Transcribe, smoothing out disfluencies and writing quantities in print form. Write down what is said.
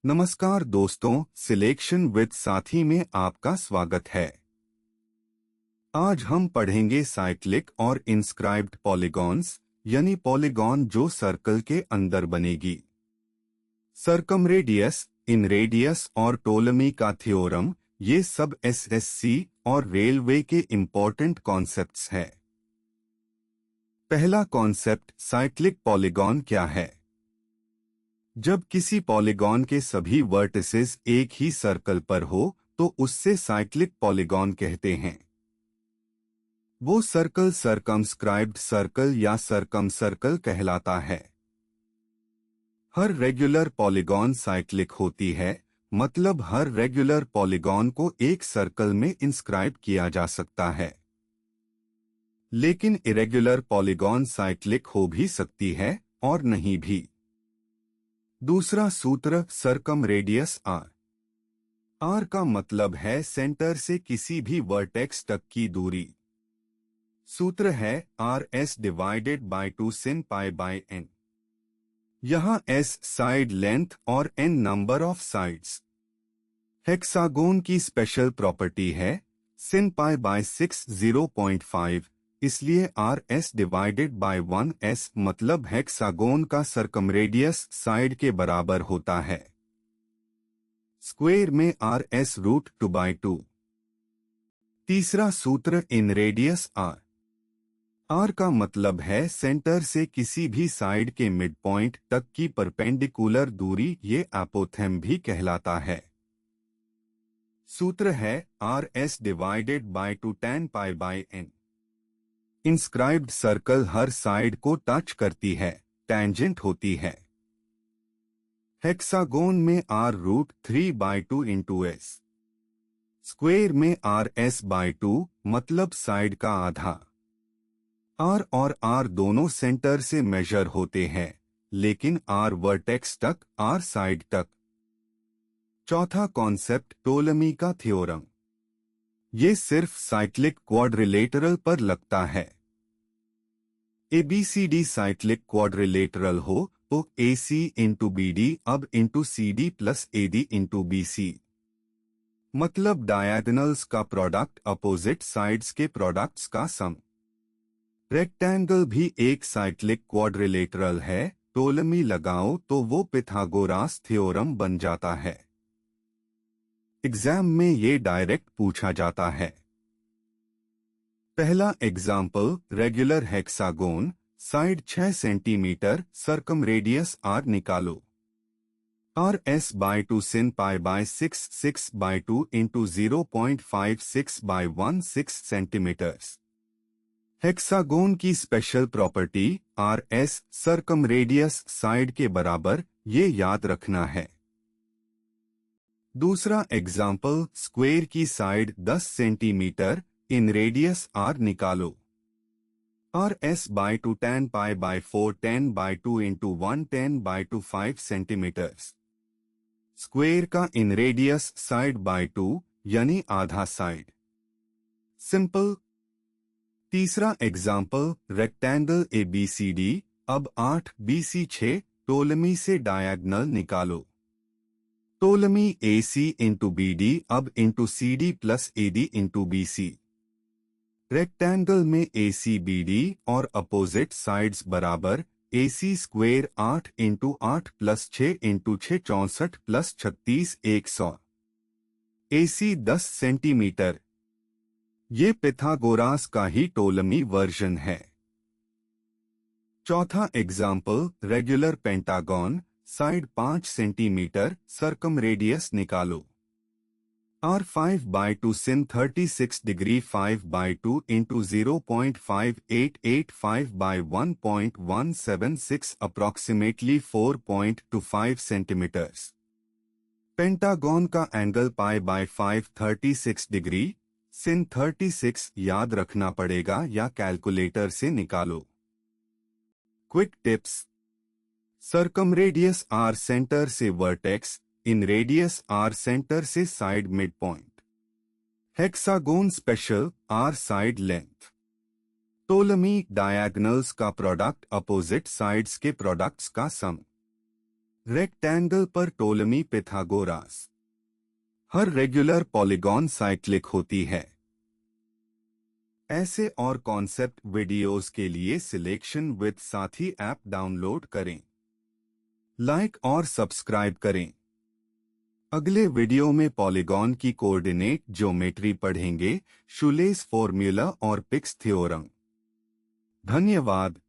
नमस्कार दोस्तों, selection with साथी में आपका स्वागत है। आज हम पढ़ेंगे साइक्लिक और इंस्क्राइब्ड पॉलीगॉन्स, यानी पॉलीगॉन जो सर्कल के अंदर बनेगी। सर्कमरेडियस, इनरेडियस और टोलेमी का थ्योरम, ये सब एसएससी और रेलवे के इम्पोर्टेंट कॉन्सेप्ट्स हैं। पहला कॉन्सेप्ट, साइक्लिक पॉलीगॉन क्या है? जब किसी पॉलीगॉन के सभी वर्टिसेस एक ही सर्कल पर हो तो उससे साइक्लिक पॉलीगॉन कहते हैं। वो सर्कल सर्कमस्क्राइब्ड सर्कल या सर्कम सर्कल कहलाता है। हर रेगुलर पॉलीगॉन साइक्लिक होती है, मतलब हर रेगुलर पॉलीगॉन को एक सर्कल में इंस्क्राइब किया जा सकता है। लेकिन इरेगुलर पॉलीगॉन साइक्लिक हो भी सकती है और नहीं भी। दूसरा सूत्र, सर्कम रेडियस आर। आर का मतलब है सेंटर से किसी भी वर्टेक्स तक की दूरी। सूत्र है R S divided by 2 sin pi by N. यहाँ एस साइड लेंथ और N number of sides. Hexagon की स्पेशल प्रॉपर्टी है sin पाई बाय 6 0.5, इसलिए are S divided bye 1s मतलब हेक्सागोन का सर्कमरेडियस साइड के बराबर होता है। स्क्वेयर में आर एस √2/2। तीसरा सूत्र, इन रेडियस आर। आर का मतलब है सेंटर से किसी भी साइड के मिड पॉइंट तक की परपेंडिकुलर दूरी, ये एपोथेम भी कहलाता है। सूत्र है R S divided by 2 tan pi by N. Inscribed circle हर साइड को टच करती है, टेंजेंट होती है। हेक्सागोन में आर √3/2 इंटू एस। स्क्वेयर में आर एस बाय 2 मतलब साइड का आधा। आर और आर दोनों सेंटर से मेजर होते हैं, लेकिन आर वर्टेक्स तक, आर साइड तक। चौथा कॉन्सेप्ट, टोलेमी का थ्योरम। ये सिर्फ साइक्लिक क्वाड्रिलेटरल पर लगता है। एबीसीडी साइक्लिक क्वाड्रिलेटरल हो तो AC इंटू BD अब into CD plus AD into BC। मतलब डायगोनल्स का प्रोडक्ट अपोजिट साइड्स के प्रोडक्ट्स का सम। रेक्टेंगल भी एक साइक्लिक क्वाड्रिलेटरल है, टोलेमी लगाओ तो वो पिथागोरस थ्योरम बन जाता है। एग्जाम में ये डायरेक्ट पूछा जाता है। पहला example, regular hexagon, side 6 centimetre, circumradius R निकालो। R S by 2 sin pi by 6/2 into 0.56/16 centimetres. Hexagon की special property R is circumradius side के बराबर, ये याद रखना है। दूसरा एग्जाम्पल, स्क्वेयर की side 10 centimetre, inradius R निकालो। R S by 2 tan pi by 4 10/2 into 110/2 5 centimetres. Square का इन रेडियस साइड बाय 2 यानी आधा साइड। सिंपल। तीसरा एग्जाम्पल, रेक्टेंगल ABCD, अब 8 BC 6, टोलेमी से डायगोनल निकालो। टोलेमी AC इंटू BD अब into CD plus AD into BC। Rectangle में ACBD और अपोजिट साइड्स बराबर, AC square 8 into 8 plus 6 into 6 64 plus 36 100। AC 10 centimetre. ये पिथागोरस का ही टोलेमी वर्जन है। चौथा example, regular pentagon, side 5 centimetre, circum radius निकालो। Are 5/2 sin 36 degree 5/2 into 0.5885 by 1.176 approximately 4.25 centimetres. Pentagon का angle pi by 5 36 degree, sin 36 याद रखना पड़ेगा या कैलकुलेटर से निकालो। Quick tips. Circumradius R centre से vertex, inradius R centre से side mid point. Hexagon special, R side length. Ptolemy diagonals का प्रोडक्ट अपोजिट साइड्स के प्रोडक्ट्स का सम। रेक्टेंगल पर टोलेमी पिथागोरस। हर रेगुलर पॉलीगॉन साइक्लिक होती है। ऐसे और कॉन्सेप्ट वीडियोस के लिए सिलेक्शन विद साथी ऐप डाउनलोड करें। लाइक और सब्सक्राइब करें। अगले वीडियो में पॉलीगॉन की कोऑर्डिनेट ज्योमेट्री पढ़ेंगे, शुलेस फॉर्मूला और पिक्स थ्योरम। धन्यवाद।